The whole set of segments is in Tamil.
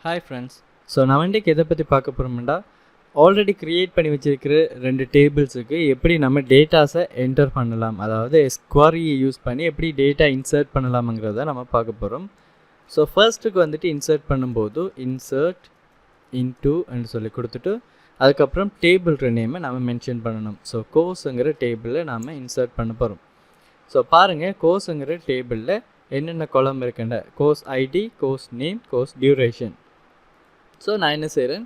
Hi friends. ஸோ நான் இன்றைக்கி எதை பற்றி பார்க்க போகிறோம்னா, ஆல்ரெடி க்ரியேட் பண்ணி வச்சுருக்கிற 2 டேபிள்ஸுக்கு எப்படி நம்ம டேட்டாஸை என்டர் பண்ணலாம், அதாவது ஸ்குவரியை யூஸ் பண்ணி எப்படி டேட்டா இன்சர்ட் பண்ணலாம்ங்கிறத நம்ம பார்க்க போகிறோம். ஸோ ஃபர்ஸ்ட்டுக்கு வந்துட்டு இன்சர்ட் பண்ணும்போது இன்சர்ட் இன்டூ என்று சொல்லி கொடுத்துட்டு அதுக்கப்புறம் டேபிள் நேமை நம்ம மென்ஷன் பண்ணணும். ஸோ கோர்ஸுங்கிற டேபிளில் நாம் இன்சர்ட் பண்ண போகிறோம். ஸோ பாருங்கள், கோர்ஸுங்கிற டேபிளில் என்னென்ன காலம் இருக்குண்ட course ID, course name, course duration. So நான் என்ன செய்கிறேன்,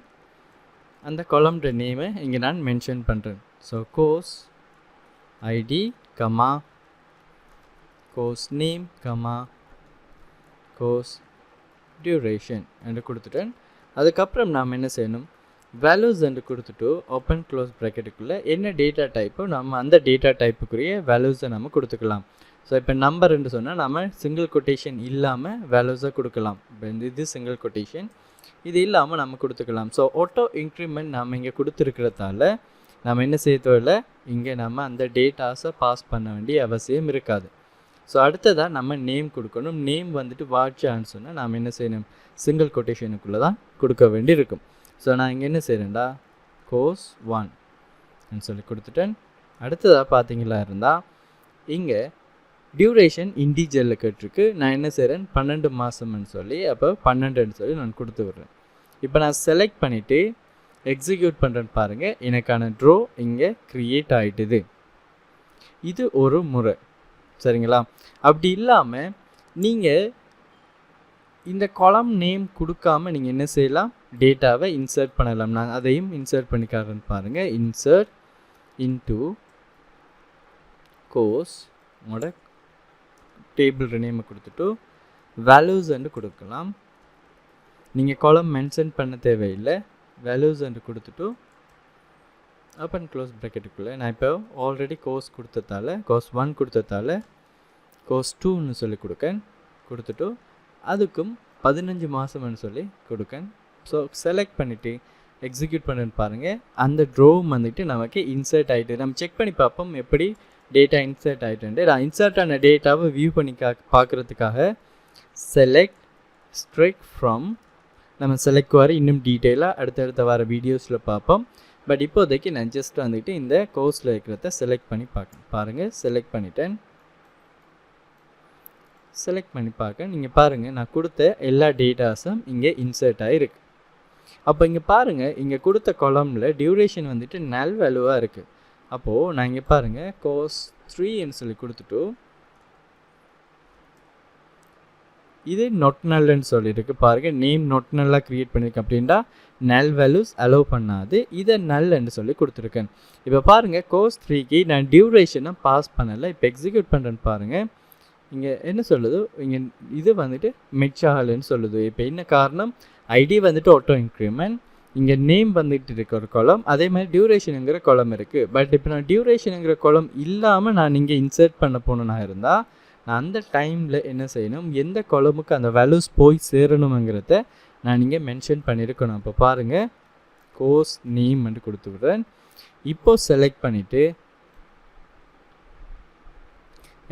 அந்த காலம்ன்ற நேமை இங்கே நான் மென்ஷன் பண்ணுறேன். So course ID comma course name comma course duration என்று கொடுத்துட்டேன். அதுக்கப்புறம் நாம் என்ன செய்யணும், வேல்யூஸ் என்று கொடுத்துட்டு ஓப்பன் க்ளோஸ் ப்ராக்கெட்டுக்குள்ளே என்ன டேட்டா டைப்போ நம்ம அந்த டேட்டா டைப்புக்குரிய வேல்யூஸை நம்ம கொடுத்துக்கலாம். ஸோ இப்போ நம்பர் என்று சொன்னால் நம்ம சிங்கிள் கொட்டேஷன் இல்லாமல் வேல்யூஸை கொடுக்கலாம். இப்போ இது சிங்கிள் கொட்டேஷன், இது இல்லாமல் நம்ம கொடுத்துக்கலாம். ஸோ ஆட்டோ இன்க்ரிமெண்ட் நம்ம இங்கே கொடுத்துருக்கிறதால நம்ம என்ன செய்யறதில்ல, இங்கே நம்ம அந்த டேட்டாஸை பாஸ் பண்ண வேண்டிய அவசியம் இருக்காது. ஸோ அடுத்ததாக நம்ம நேம் கொடுக்கணும். நேம் வந்துட்டு வாட்சான்னு சொன்னால் நாம் என்ன செய்யணும், சிங்கிள் கொட்டேஷனுக்குள்ளே தான் கொடுக்க வேண்டி இருக்கும். ஸோ நான் இங்கே என்ன செய்கிறேன்டா, கோர்ஸ் 1 சொல்லி கொடுத்துட்டேன். அடுத்ததாக பார்த்தீங்களா இருந்தால் இங்கே டியூரேஷன் இன்டிஜரில் கேட்டிருக்கு. நான் என்ன செய்கிறேன், 12 மாதம்னு சொல்லி அப்போ 12ன்னு சொல்லி நான் கொடுத்து விட்றேன். இப்போ நான் செலக்ட் பண்ணிவிட்டு எக்ஸிக்யூட் பண்ணுறேன்னு பாருங்கள், எனக்கான ட்ரோ இங்கே க்ரியேட் ஆகிட்டுது. இது ஒரு முறை, சரிங்களா? அப்படி இல்லாமல் நீங்கள் இந்த காலம் நேம் கொடுக்காமல் நீங்கள் என்ன செய்யலாம், டேட்டாவை இன்சர்ட் பண்ணலாம். நான் அதையும் இன்சர்ட் பண்ணிக்காரன்னு பாருங்கள். இன்சர்ட் இன்டூ கோர்ஸ் உங்களோட டேபிள் நேமை கொடுத்துட்டு வேல்யூஸ் என்று கொடுக்கலாம். நீங்கள் காலம் மென்ஷன் பண்ண தேவையில்லை. வேல்யூஸ் என்று கொடுத்துட்டு ஓப்பன் க்ளோஸ் ப்ராக்கெட்டுக்குள்ளே நான் இப்போ ஆல்ரெடி கோர்ஸ் கொடுத்ததால கோர்ஸ் 1 கொடுத்ததால கோர்ஸ் 2ன்னு சொல்லி கொடுத்துட்டு அதுக்கும் 15 மாதம்னு சொல்லி கொடுக்கேன். ஸோ செலக்ட் பண்ணிவிட்டு எக்ஸிக்யூட் பண்ணுன்னு பாருங்கள், அந்த ட்ரோவும் வந்துட்டு நமக்கு இன்சர்ட் ஆகிட்டு. நம்ம செக் பண்ணி பார்ப்போம் எப்படி டேட்டா இன்சர்ட் ஆகிட்டு. நான் இன்சர்ட் ஆன டேட்டாவை வியூ பண்ணி பார்க்குறதுக்காக செலக்ட் ஸ்ட்ரைக் ஃப்ரம் நம்ம செலக்ட் வர இன்னும் டீட்டெயிலாக அடுத்தடுத்த வர வீடியோஸில் பார்ப்போம். பட் இப்போதைக்கு நான் ஜஸ்ட் வந்துட்டு இந்த கோர்ஸில் இருக்கிறத செலக்ட் பண்ணி பாருங்கள். செலக்ட் பண்ணிட்டேன். செலக்ட் பண்ணி பார்க்க நீங்கள் பாருங்கள், நான் கொடுத்த எல்லா டேட்டாஸும் இங்கே இன்சர்ட் ஆகிருக்கு. அப்போ இங்கே பாருங்கள், இங்கே கொடுத்த காலமில் டியூரேஷன் வந்துட்டு நல் வேல்யூவாக இருக்குது. அப்போது நான் இங்கே பாருங்கள், கோர்ஸ் 3ன்னு சொல்லி கொடுத்துட்டு இது நொட் நல்ன்னு சொல்லியிருக்கு. பாருங்கள், நேம் நொட் நல்லாக க்ரியேட் பண்ணியிருக்கேன். அப்படின்டா நல் வேல்யூஸ் அலோவ் பண்ணாது, இதை நல்ன்னு சொல்லி கொடுத்துருக்கேன். இப்போ பாருங்கள், கோர்ஸ் 3க்கு நான் டியூரேஷனை பாஸ் பண்ணலை. இப்போ எக்ஸிக்யூட் பண்ணுறேன்னு பாருங்கள், இங்கே என்ன சொல்லுது, இங்கே இது வந்துட்டு மெச் ஆகலைன்னு சொல்லுது. இப்போ என்ன காரணம், ஐடி வந்துட்டு ஆட்டோ இன்க்ரிமெண்ட், இங்கே நேம் வந்துட்டு இருக்க ஒரு காலம், அதே மாதிரி டியூரேஷனுங்கிற காலம் இருக்குது. பட் இப்போ நான் டியூரேஷனுங்கிற காலம் இல்லாமல் நான் இங்கே இன்சர்ட் பண்ண போகணுன்னா இருந்தால் நான் அந்த டைமில் என்ன செய்யணும், எந்த காலமுக்கு அந்த வேல்யூஸ் போய் சேரணுங்கிறத நான் இங்கே மென்ஷன் பண்ணியிருக்கணும். இப்போ பாருங்கள், கோர்ஸ் நேம் வந்து கொடுத்து விடுறேன். இப்போது செலக்ட் பண்ணிவிட்டு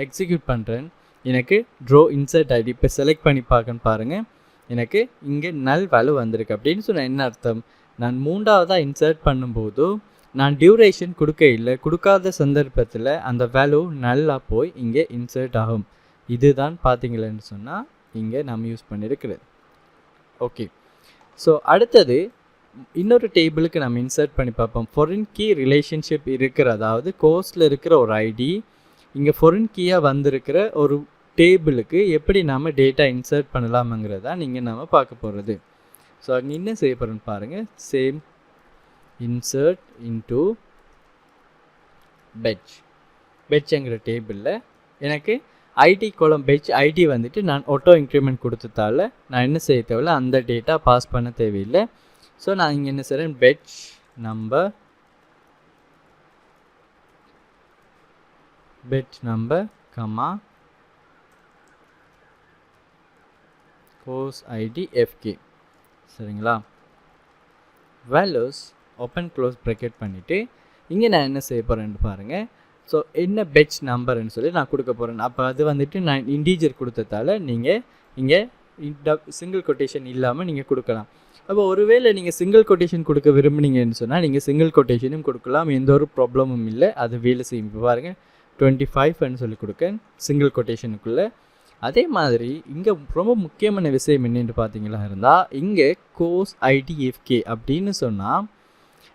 எக்ஸிக்யூட் பண்ணுறேன். எனக்கு ட்ரோ இன்சர்ட் ஐடி இப்போ செலக்ட் பண்ணி பார்க்கன்னு பாருங்கள், எனக்கு இங்கே நல் வேல்யூ வந்திருக்கு. அப்படின்னு சொன்னால் என்ன அர்த்தம், நான் 3ஆவதாக இன்சர்ட் பண்ணும்போது நான் டியூரேஷன் கொடுக்காத சந்தர்ப்பத்தில் அந்த வேல்யூ நல்லாக போய் இங்கே இன்சர்ட் ஆகும். இதுதான் பார்த்தீங்களேன்னு சொன்னால் இங்கே நம்ம யூஸ் பண்ணியிருக்கிறது. ஓகே, ஸோ அடுத்தது இன்னொரு டேபிளுக்கு நம்ம இன்சர்ட் பண்ணி பார்ப்போம். ஃபாரின் கீ ரிலேஷன்ஷிப் இருக்கிற, அதாவது கோர்ஸில் இருக்கிற ஒரு ஐடி இங்கே ஃபாரின் கீயாக வந்திருக்கிற ஒரு டேபிளுக்கு எப்படி நாம் டேட்டா இன்சர்ட் பண்ணலாம்ங்கிறதா நீங்கள் நம்ம பார்க்க போகிறது. ஸோ அங்கே என்ன செய்ய போகிறோன்னு பாருங்கள், சேம் இன்சர்ட் இன்டூ பெட்ச்ங்கிற டேபிளில் எனக்கு ஐடி கோலம் பெட்ச் ஐடி வந்துட்டு நான் ஆட்டோ இன்க்ரிமெண்ட் கொடுத்ததால நான் என்ன செய்ய தேவையில்லை, அந்த டேட்டா பாஸ் பண்ண தேவையில்லை. ஸோ நான் இங்கே என்ன செய்கிறேன், batch number comma course ID FK, சரிங்களா? வேல்யூஸ் ஓப்பன் க்ளோஸ் ப்ராக்கெட் பண்ணிவிட்டு இங்கே நான் என்ன செய்ய போகிறேன்னு பாருங்கள். ஸோ என்ன பெட்ச் நம்பர்னு சொல்லி நான் கொடுக்க போகிறேன். அப்போ அது வந்துட்டு நான் இன்டீஜர் கொடுத்ததால நீங்கள் இங்கே சிங்கிள் கொட்டேஷன் இல்லாமல் நீங்கள் கொடுக்கலாம். அப்போ ஒருவேளை நீங்கள் சிங்கிள் கொட்டேஷன் கொடுக்க விரும்புனீங்கன்னு சொன்னால் நீங்கள் சிங்கிள் கொட்டேஷனும் கொடுக்கலாம், எந்த ஒரு ப்ராப்ளமும் இல்லை, அது வேலை செய்யும். இப்போ பாருங்கள் 25 சொல்லி கொடுக்க சிங்கிள் கொட்டேஷனுக்குள்ளே. அதே மாதிரி இங்கே ரொம்ப முக்கியமான விஷயம் என்னென்னு பார்த்தீங்களா இருந்தால், இங்கே கோர்ஸ் IDFK அப்படின்னு சொன்னால்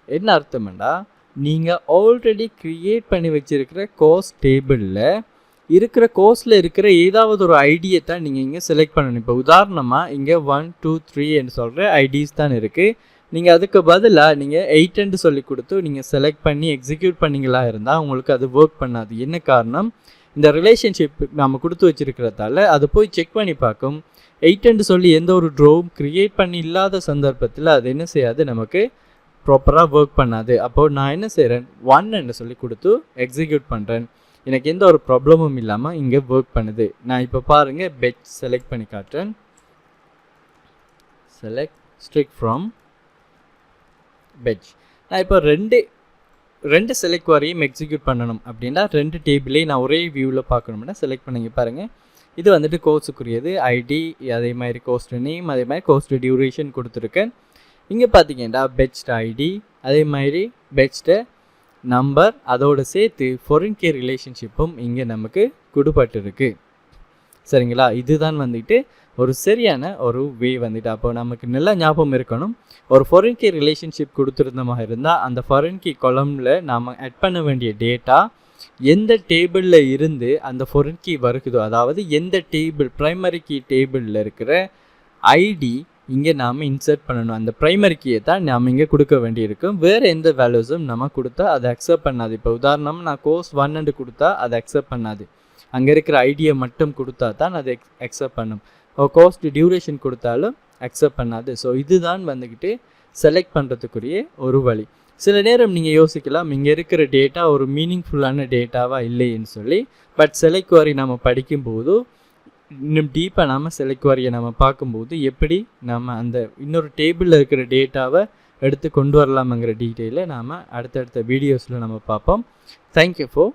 என்ன அர்த்தம்டா, நீங்கள் ஆல்ரெடி க்ரியேட் பண்ணி வச்சுருக்கிற கோர்ஸ் டேபிளில் இருக்கிற கோர்ஸில் இருக்கிற ஏதாவது ஒரு ஐடியை தான் நீங்கள் இங்கே செலக்ட் பண்ணணும். இப்போ உதாரணமாக இங்கே 1 2 3 சொல்கிற ஐடிஸ் தான் இருக்குது. நீங்கள் அதுக்கு பதிலாக நீங்கள் 8 சொல்லி கொடுத்து நீங்கள் செலக்ட் பண்ணி எக்ஸிக்யூட் பண்ணிங்களா இருந்தால் உங்களுக்கு அது ஒர்க் பண்ணாது. என்ன காரணம், இந்த ரிலேஷன்ஷிப் நம்ம கொடுத்து வச்சுருக்கிறதால அது போய் செக் பண்ணி பார்க்கும். 8 சொல்லி எந்த ஒரு ட்ரோவும் க்ரியேட் பண்ணி இல்லாத சந்தர்ப்பத்தில் அது என்ன செய்யாது, நமக்கு ப்ராப்பராக ஒர்க் பண்ணாது. அப்போது நான் என்ன செய்கிறேன், 1 சொல்லி கொடுத்து எக்ஸிக்யூட் பண்ணுறேன், எனக்கு எந்த ஒரு ப்ராப்ளமும் இல்லாமல் இங்கே ஒர்க் பண்ணுது. நான் இப்போ பாருங்கள் பெட்ச் செலக்ட் பண்ணி காட்டுறேன். Select asterisk from batch. நான் இப்போ ரெண்டு செலக்ட் குவாரியும் எக்ஸிக்யூட் பண்ணணும் அப்படின்னா 2 டேபிளையும் நான் ஒரே வியூவில் பார்க்கணும்னா செலக்ட் பண்ணிங்க பாருங்கள். இது வந்துட்டு கோர்ஸுக்குரியது ஐடி, அதே மாதிரி கோஸ்ட் நேம், அதே மாதிரி கோஸ்ட் டியூரேஷன் கொடுத்துருக்கேன். இங்கே பார்த்தீங்கன்னா பெட்ச்ட் ஐடி, அதே மாதிரி பெட்ச்ட நம்பர், அதோடு சேர்த்து ஃபாரின் கே ரிலேஷன்ஷிப்பும் இங்கே நமக்கு கொடுப்பட்டிருக்கு. சரிங்களா, இதுதான் வந்துட்டு ஒரு சரியான ஒரு வே வந்துட்டு. அப்போ நமக்கு நல்லா ஞாபகம் இருக்கணும், ஒரு ஃபாரின் கே ரிலேஷன்ஷிப் கொடுத்துருந்தமாக இருந்தால் அந்த ஃபாரின் கே காலமில் நாம் ஆட் பண்ண வேண்டிய டேட்டா எந்த டேபிளில் இருந்து அந்த ஃபாரின் கீ வருகுதோ, அதாவது எந்த டேபிள் ப்ரைமரி கீ டேபிளில் இருக்கிற ஐடி இங்கே நாம் இன்சர்ட் பண்ணணும். அந்த ப்ரைமரி கீயை தான் நாம் இங்கே கொடுக்க வேண்டியிருக்கும். வேறு எந்த வேல்யூஸும் நம்ம கொடுத்தா அதை அக்செப்ட் பண்ணாது. இப்போ உதாரணமாக நான் கோர்ஸ் 1 கொடுத்தா அதை அக்செப்ட் பண்ணாது, அங்கே இருக்கிற ஐடியை மட்டும் கொடுத்தா தான் அதை அக்செப்ட் பண்ணும். கோஸ்ட் டியூரேஷன் கொடுத்தாலும் அக்செப்ட் பண்ணாது. ஸோ இதுதான் வந்துக்கிட்டு செலக்ட் பண்ணுறதுக்குரிய ஒரு வழி. சில நேரம் நீங்கள் யோசிக்கலாம், இங்கே இருக்கிற டேட்டா ஒரு மீனிங்ஃபுல்லான டேட்டாவாக இல்லைன்னு சொல்லி. பட் செலக்ட் குவாரி நம்ம படிக்கும்போது இன்னும் டீப்பாக நம்ம செலக்ட் குவாரியை நம்ம பார்க்கும்போது எப்படி நம்ம அந்த இன்னொரு டேபிளில் இருக்கிற டேட்டாவை எடுத்து கொண்டு வரலாம்ங்கிற டீட்டெயிலை நாம் அடுத்தடுத்த வீடியோஸில் நம்ம பார்ப்போம். Thank you for